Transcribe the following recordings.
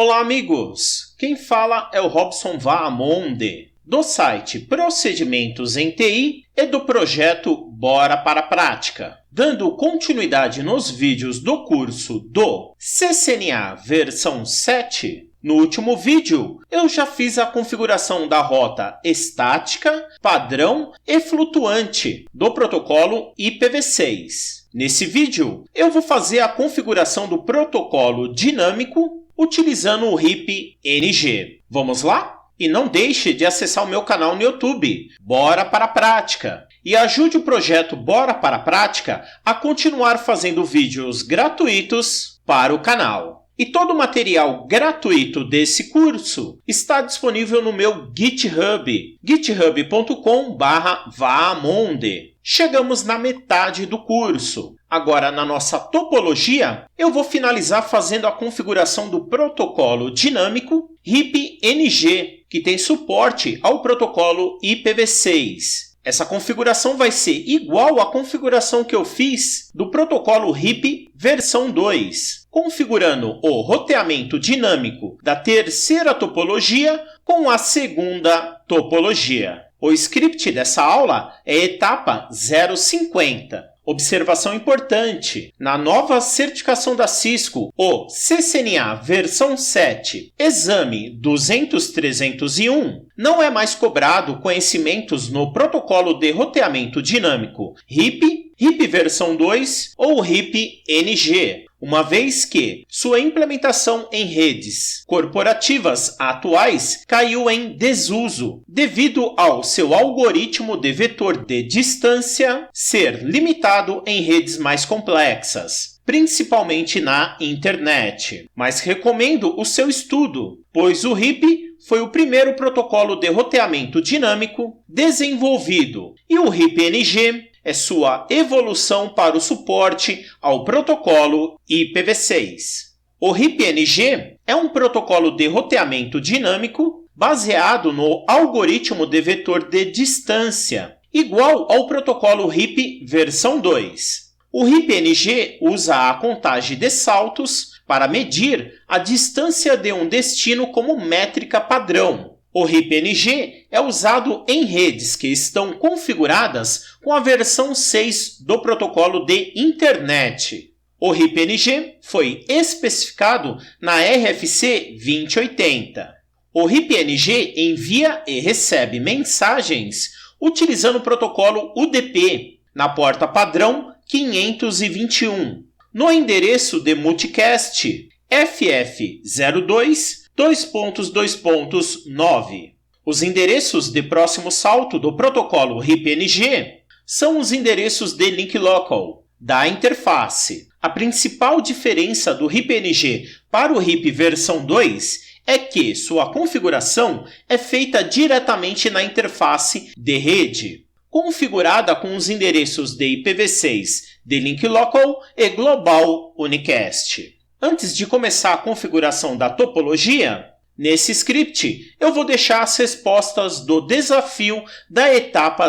Olá, amigos! Quem fala é o Robson Vaamonde, do site Procedimentos em TI e do projeto Bora para a Prática. Dando continuidade nos vídeos do curso do CCNA versão 7, no último vídeo eu já fiz a configuração da rota estática, padrão e flutuante do protocolo IPv6. Nesse vídeo eu vou fazer a configuração do protocolo dinâmico utilizando o RIP-NG. Vamos lá? E não deixe de acessar o meu canal no YouTube, Bora para a Prática. E ajude o projeto Bora para a Prática a continuar fazendo vídeos gratuitos para o canal. E todo o material gratuito desse curso está disponível no meu GitHub, github.com/vaamonde. Chegamos na metade do curso. Agora, na nossa topologia, eu vou finalizar fazendo a configuração do protocolo dinâmico RIP-NG, que tem suporte ao protocolo IPv6. Essa configuração vai ser igual à configuração que eu fiz do protocolo RIP versão 2, configurando o roteamento dinâmico da terceira topologia com a segunda topologia. O script dessa aula é etapa 050. Observação importante: na nova certificação da Cisco, o CCNA versão 7, exame 200.301, não é mais cobrado conhecimentos no protocolo de roteamento dinâmico RIP, RIP versão 2 ou RIP-NG, uma vez que sua implementação em redes corporativas atuais caiu em desuso devido ao seu algoritmo de vetor de distância ser limitado em redes mais complexas, principalmente na internet. Mas recomendo o seu estudo, pois o RIP foi o primeiro protocolo de roteamento dinâmico desenvolvido e o RIP-NG é sua evolução para o suporte ao protocolo IPv6. O RIP-NG é um protocolo de roteamento dinâmico baseado no algoritmo de vetor de distância, igual ao protocolo RIP versão 2. O RIP-NG usa a contagem de saltos para medir a distância de um destino como métrica padrão. O RIP-NG é usado em redes que estão configuradas com a versão 6 do protocolo de internet. O RIP-NG foi especificado na RFC 2080. O RIP-NG envia e recebe mensagens utilizando o protocolo UDP na porta padrão 521, no endereço de multicast FF02.2.9. Os endereços de próximo salto do protocolo RIP-NG são os endereços de link local da interface. A principal diferença do RIP-NG para o RIP versão 2 é que sua configuração é feita diretamente na interface de rede, configurada com os endereços de IPv6 de link local e global unicast. Antes de começar a configuração da topologia, nesse script eu vou deixar as respostas do desafio da etapa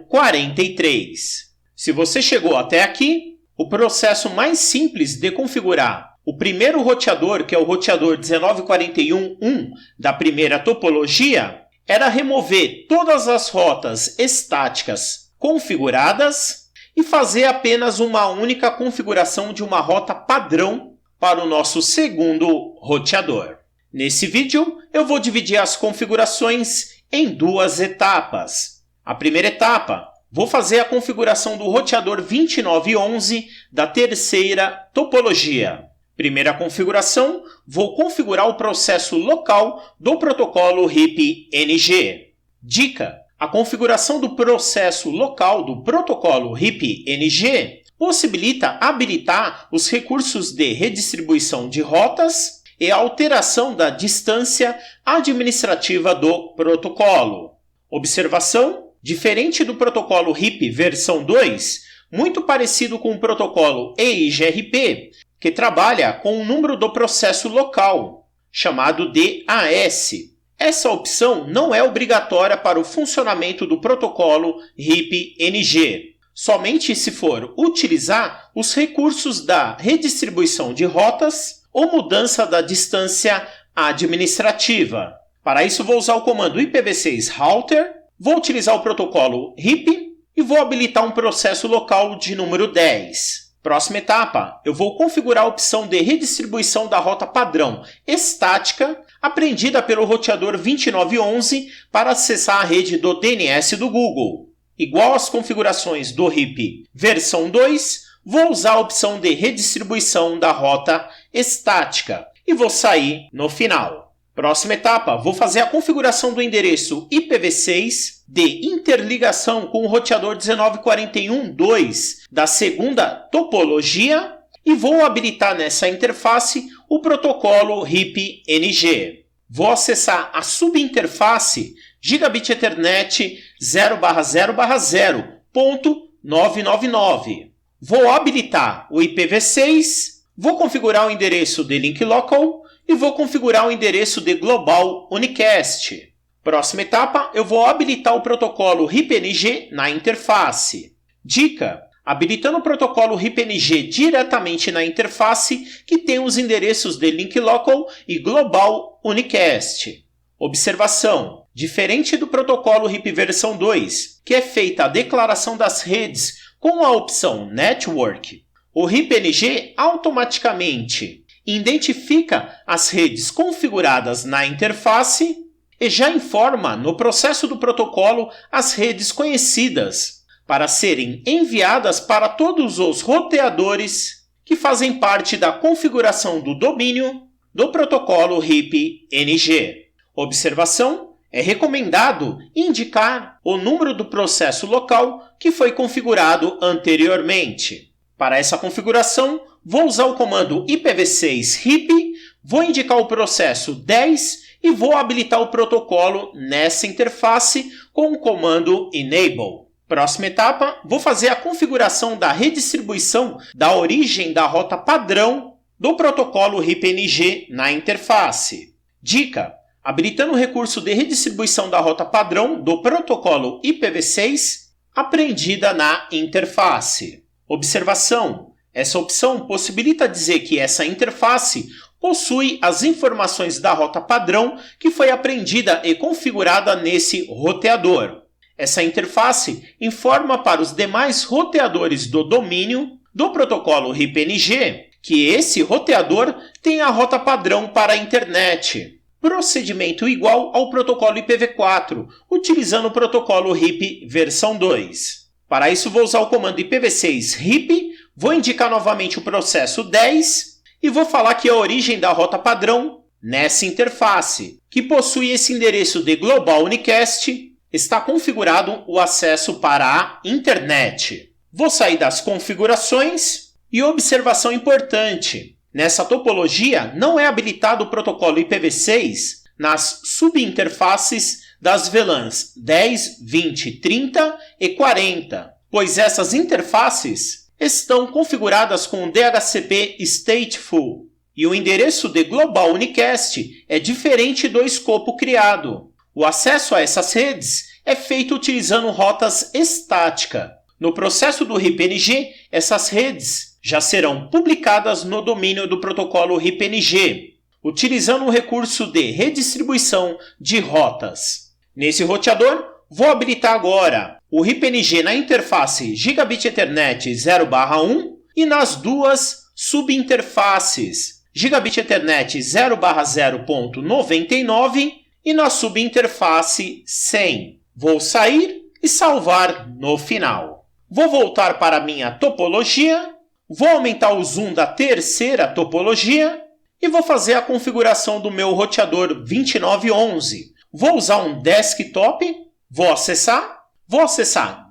043. Se você chegou até aqui, o processo mais simples de configurar o primeiro roteador, que é o roteador 1941.1 da primeira topologia, era remover todas as rotas estáticas configuradas e fazer apenas uma única configuração de uma rota padrão para o nosso segundo roteador. Nesse vídeo, eu vou dividir as configurações em duas etapas. A primeira etapa, vou fazer a configuração do roteador 2911 da terceira topologia. Primeira configuração, vou configurar o processo local do protocolo RIP-NG. Dica: a configuração do processo local do protocolo RIP-NG possibilita habilitar os recursos de redistribuição de rotas e a alteração da distância administrativa do protocolo. Observação: diferente do protocolo RIP versão 2, muito parecido com o protocolo EIGRP, que trabalha com o número do processo local, chamado de AS. Essa opção não é obrigatória para o funcionamento do protocolo RIP-NG, somente se for utilizar os recursos da redistribuição de rotas ou mudança da distância administrativa. Para isso, vou usar o comando IPv6 router, vou utilizar o protocolo RIP e vou habilitar um processo local de número 10. Próxima etapa, eu vou configurar a opção de redistribuição da rota padrão estática apreendida pelo roteador 2911 para acessar a rede do DNS do Google. Igual às configurações do RIP versão 2, vou usar a opção de redistribuição da rota estática e vou sair no final. Próxima etapa, vou fazer a configuração do endereço IPv6 de interligação com o roteador 1941.2 da segunda topologia e vou habilitar nessa interface o protocolo RIP-NG. Vou acessar a subinterface Gigabit Ethernet 0/0/0.999. Vou habilitar o IPv6, vou configurar o endereço de link local e vou configurar o endereço de global unicast. Próxima etapa, eu vou habilitar o protocolo RIP-NG na interface. Dica: habilitando o protocolo RIP-NG diretamente na interface que tem os endereços de link local e global unicast. Observação: diferente do protocolo RIP versão 2, que é feita a declaração das redes com a opção Network, o RIP-NG automaticamente identifica as redes configuradas na interface e já informa no processo do protocolo as redes conhecidas para serem enviadas para todos os roteadores que fazem parte da configuração do domínio do protocolo RIP-NG. Observação: é recomendado indicar o número do processo local que foi configurado anteriormente. Para essa configuração, vou usar o comando IPv6 RIP, vou indicar o processo 10 e vou habilitar o protocolo nessa interface com o comando Enable. Próxima etapa, vou fazer a configuração da redistribuição da origem da rota padrão do protocolo RIP-NG na interface. Dica: habilitando o recurso de redistribuição da rota padrão do protocolo IPv6 apreendida na interface. Observação: essa opção possibilita dizer que essa interface possui as informações da rota padrão que foi apreendida e configurada nesse roteador. Essa interface informa para os demais roteadores do domínio do protocolo RIP-NG que esse roteador tem a rota padrão para a internet. Procedimento igual ao protocolo IPv4, utilizando o protocolo RIP versão 2. Para isso, vou usar o comando IPv6 RIP, vou indicar novamente o processo 10 e vou falar que a origem da rota padrão nessa interface, que possui esse endereço de global unicast, está configurado o acesso para a internet. Vou sair das configurações e observação importante: nessa topologia não é habilitado o protocolo IPv6 nas subinterfaces das VLANs 10, 20, 30 e 40, pois essas interfaces estão configuradas com DHCP Stateful e o endereço de Global Unicast é diferente do escopo criado. O acesso a essas redes é feito utilizando rotas estática. No processo do RIP-NG, essas redes já serão publicadas no domínio do protocolo RIP-NG, utilizando o recurso de redistribuição de rotas. Nesse roteador, vou habilitar agora o RIP-NG na interface Gigabit Ethernet 0/1 e nas duas subinterfaces Gigabit Ethernet 0/0.99 e na subinterface 100. Vou sair e salvar no final. Vou voltar para a minha topologia, vou aumentar o zoom da terceira topologia e vou fazer a configuração do meu roteador 2911. Vou usar um desktop, vou acessar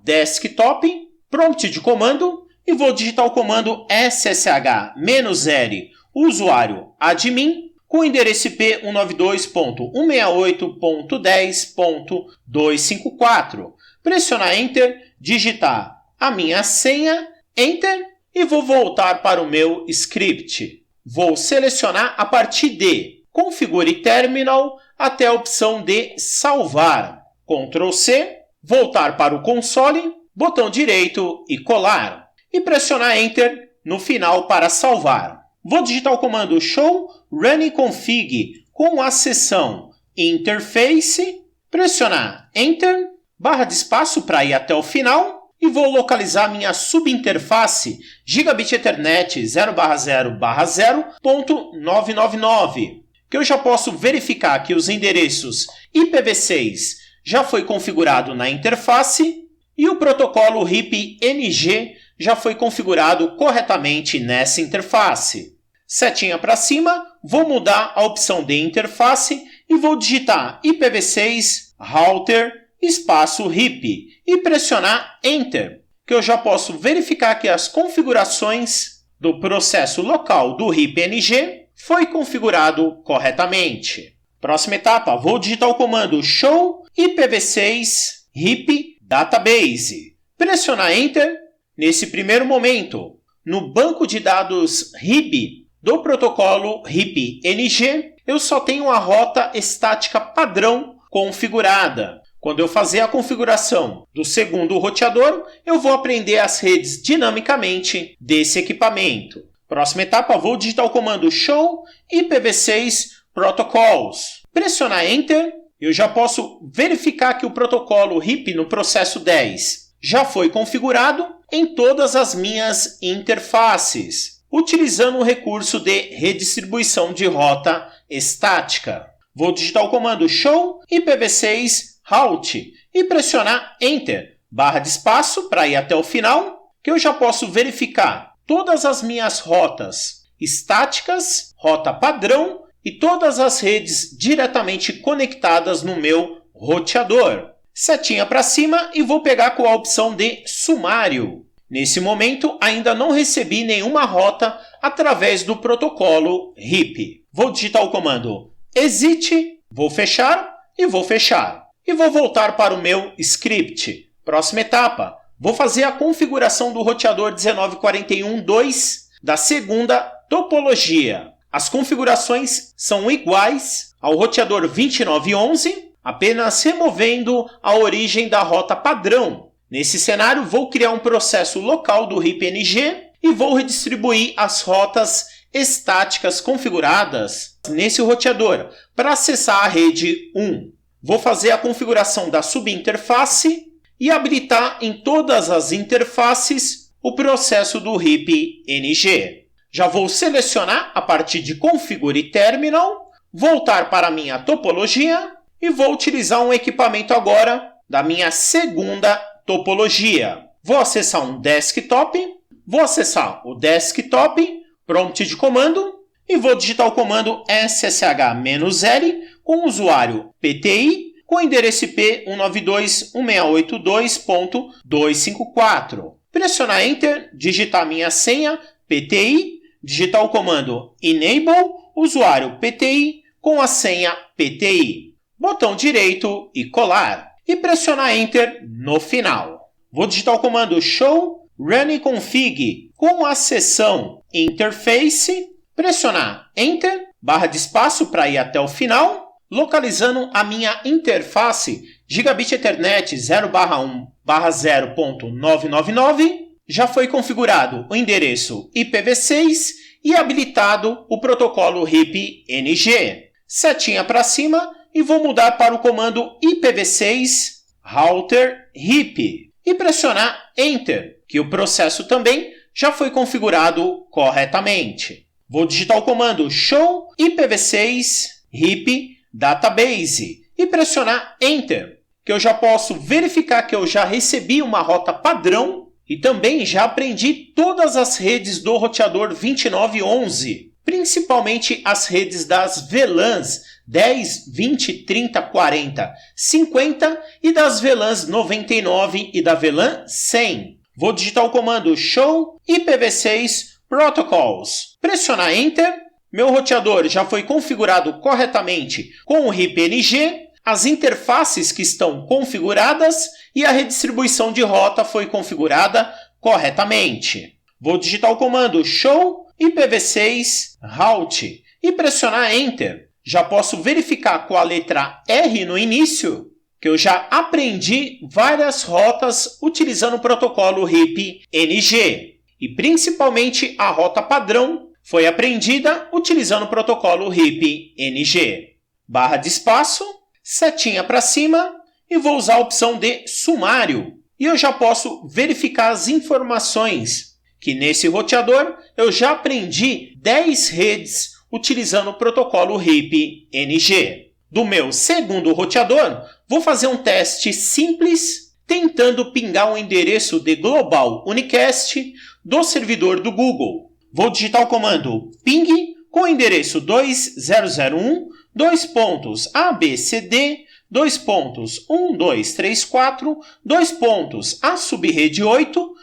desktop, prompt de comando e vou digitar o comando ssh-l usuário admin com o endereço IP 192.168.10.254. Pressionar Enter, digitar a minha senha, Enter e vou voltar para o meu script. Vou selecionar a partir de Configure Terminal até a opção de salvar. Ctrl C, voltar para o console, botão direito e colar. E pressionar Enter no final para salvar. Vou digitar o comando show running config com a seção Interface, pressionar Enter, barra de espaço para ir até o final e vou localizar minha subinterface Gigabit Ethernet 0/0/0.999, que eu já posso verificar que os endereços IPv6 já foi configurado na interface e o protocolo RIP-NG já foi configurado corretamente nessa interface. Setinha para cima, vou mudar a opção de interface e vou digitar IPv6 router espaço RIP e pressionar Enter, que eu já posso verificar que as configurações do processo local do RIP-NG foi configurado corretamente. Próxima etapa, vou digitar o comando show IPv6 RIP database. Pressionar Enter. Nesse primeiro momento, no banco de dados RIB do protocolo RIP-NG, eu só tenho a rota estática padrão configurada. Quando eu fazer a configuração do segundo roteador, eu vou aprender as redes dinamicamente desse equipamento. Próxima etapa, vou digitar o comando show IPv6 protocols. Pressionar Enter, eu já posso verificar que o protocolo RIP no processo 10 já foi configurado em todas as minhas interfaces, utilizando o recurso de redistribuição de rota estática. Vou digitar o comando show IPv6 route e pressionar Enter, barra de espaço para ir até o final, que eu já posso verificar todas as minhas rotas estáticas, rota padrão e todas as redes diretamente conectadas no meu roteador. Setinha para cima e vou pegar com a opção de sumário. Nesse momento, ainda não recebi nenhuma rota através do protocolo RIP. Vou digitar o comando exit, vou fechar e vou fechar. E vou voltar para o meu script. Próxima etapa, vou fazer a configuração do roteador 1941.2 da segunda topologia. As configurações são iguais ao roteador 2911, apenas removendo a origem da rota padrão. Nesse cenário, vou criar um processo local do RIP-NG e vou redistribuir as rotas estáticas configuradas nesse roteador para acessar a rede 1. Vou fazer a configuração da subinterface e habilitar em todas as interfaces o processo do RIP-NG. Já vou selecionar a partir de Configure Terminal, voltar para a minha topologia e vou utilizar um equipamento agora da minha segunda topologia. Vou acessar um desktop, vou acessar o desktop, prompt de comando e vou digitar o comando ssh-l com o usuário PTI com endereço IP 192.168.2.254. Pressionar Enter, digitar minha senha PTI, digitar o comando Enable, usuário PTI com a senha PTI. Botão direito e colar. E pressionar Enter no final. Vou digitar o comando show run config com a seção Interface, pressionar Enter, barra de espaço para ir até o final, localizando a minha interface Gigabit Ethernet 0/1/0.999, já foi configurado o endereço IPv6 e habilitado o protocolo RIP-NG. Setinha para cima e vou mudar para o comando IPv6 router RIP e pressionar Enter, que o processo também já foi configurado corretamente. Vou digitar o comando show IPv6 RIP database e pressionar Enter, que eu já posso verificar que eu já recebi uma rota padrão e também já aprendi todas as redes do roteador 2911, principalmente as redes das VLANs 10, 20, 30, 40, 50 e das VLANs 99 e da VLAN 100. Vou digitar o comando show IPv6 protocols. Pressionar Enter. Meu roteador já foi configurado corretamente com o RIP-NG, as interfaces que estão configuradas e a redistribuição de rota foi configurada corretamente. Vou digitar o comando show IPv6 route e pressionar Enter. Já posso verificar com a letra R no início que eu já aprendi várias rotas utilizando o protocolo RIP-NG. E principalmente a rota padrão foi apreendida utilizando o protocolo RIP-NG. Barra de espaço, setinha para cima e vou usar a opção de sumário. E eu já posso verificar as informações, que nesse roteador eu já aprendi 10 redes utilizando o protocolo RIP-NG. Do meu segundo roteador, vou fazer um teste simples, tentando pingar o endereço de Global Unicast do servidor do Google. Vou digitar o comando ping com o endereço 20.1.abcd, 2.1234, a subrede 8,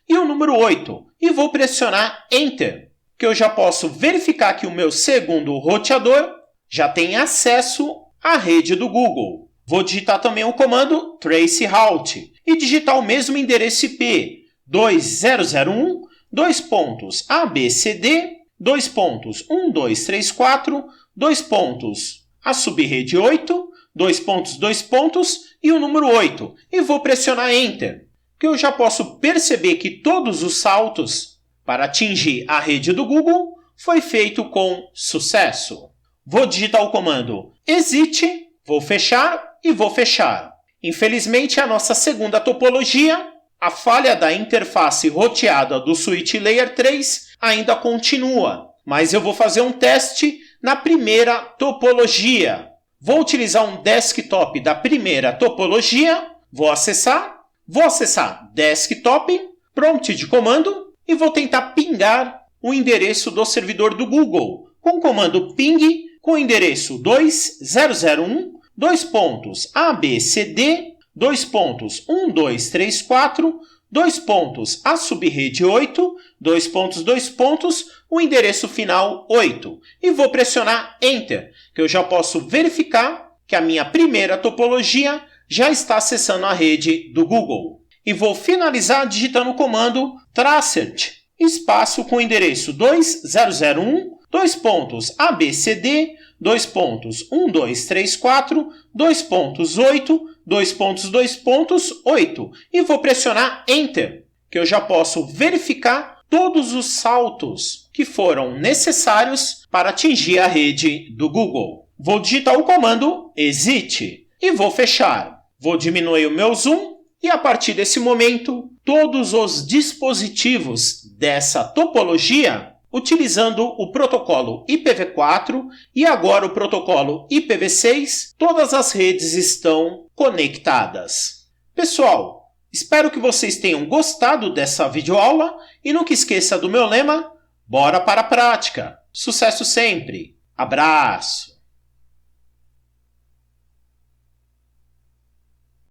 e o número 8. E vou pressionar Enter, que eu já posso verificar que o meu segundo roteador já tem acesso à rede do Google. Vou digitar também o comando traceroute e digitar o mesmo endereço IP 20.1.abcd, 2.1234, a subrede 8, e o número 8. E vou pressionar Enter, que eu já posso perceber que todos os saltos para atingir a rede do Google foi feito com sucesso. Vou digitar o comando exit, vou fechar e vou fechar. Infelizmente, a nossa segunda topologia, a falha da interface roteada do Switch Layer 3, ainda continua. Mas eu vou fazer um teste na primeira topologia. Vou utilizar um desktop da primeira topologia. Vou acessar desktop, prompt de comando e vou tentar pingar o endereço do servidor do Google com o comando ping com o endereço 20.1.abcd, 2.1234, a subrede 8, o endereço final 8. E vou pressionar Enter, que eu já posso verificar que a minha primeira topologia já está acessando a rede do Google. E vou finalizar digitando o comando tracert, espaço com o endereço 2001, abcd, 2.1234, 8, e vou pressionar Enter, que eu já posso verificar todos os saltos que foram necessários para atingir a rede do Google. Vou digitar o comando exit e vou fechar. Vou diminuir o meu zoom e a partir desse momento, todos os dispositivos dessa topologia, utilizando o protocolo IPv4 e agora o protocolo IPv6, todas as redes estão conectadas. Pessoal, espero que vocês tenham gostado dessa videoaula e nunca esqueça do meu lema, bora para a prática. Sucesso sempre! Abraço!